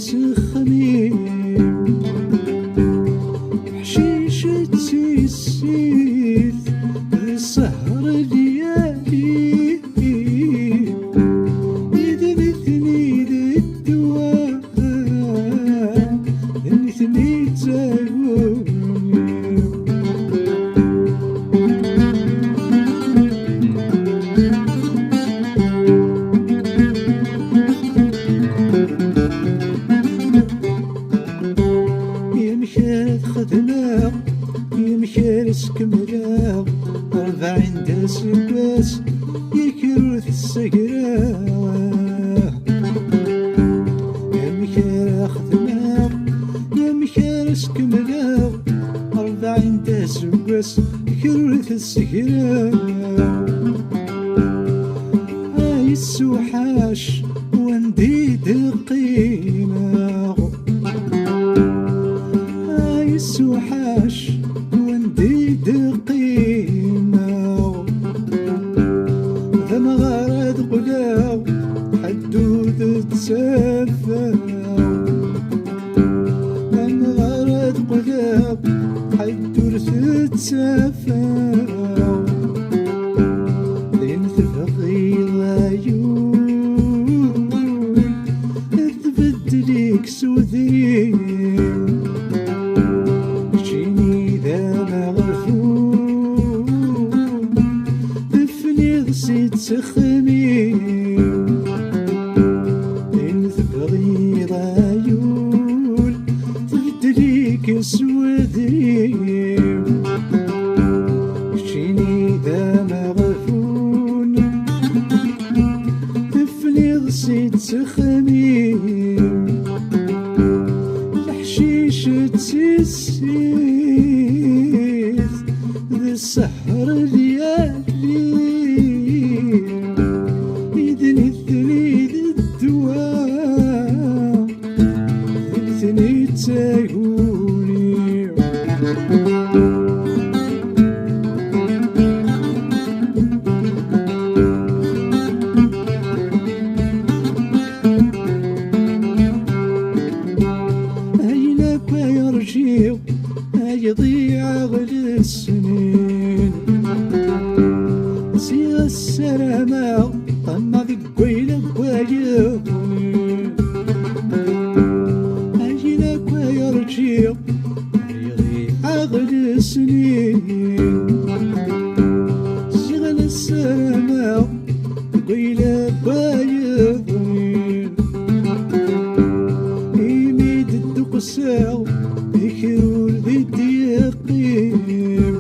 سخمي حشيشة السيف السهر ليالي يدنثني للدواء دنثني تاقوني يمشات خدمة يمشي سكملة 40 داس باس يكروث السقرا يمشي خدمة يمشي سكملة 40 داس باس يكروث السقرا هاي السوحاش ونديد قيمة السوحاش ونديد قيمة ذا مغارد قلاو حدود تسافى ذا مغارد قلاو حدود تسافى لين تفغي العيون تبدليك سوذين نسيت سخمي إن تبغي العيون تبدليك سودي شيني ذا مغفون تفني نسيت سخمي الحشيشة السيس ذا السهر ليالي يدنثني للدواء دنثني تاقوني أينك يرجيو يضيع غل السنين سيغ السلامة طمع ذي قويلة بواجهني أجيلك ويرجيو يضيع غل السنين سيغ السلامة قويلة بواجهني يميد الدقساو يكرور ذي الديقين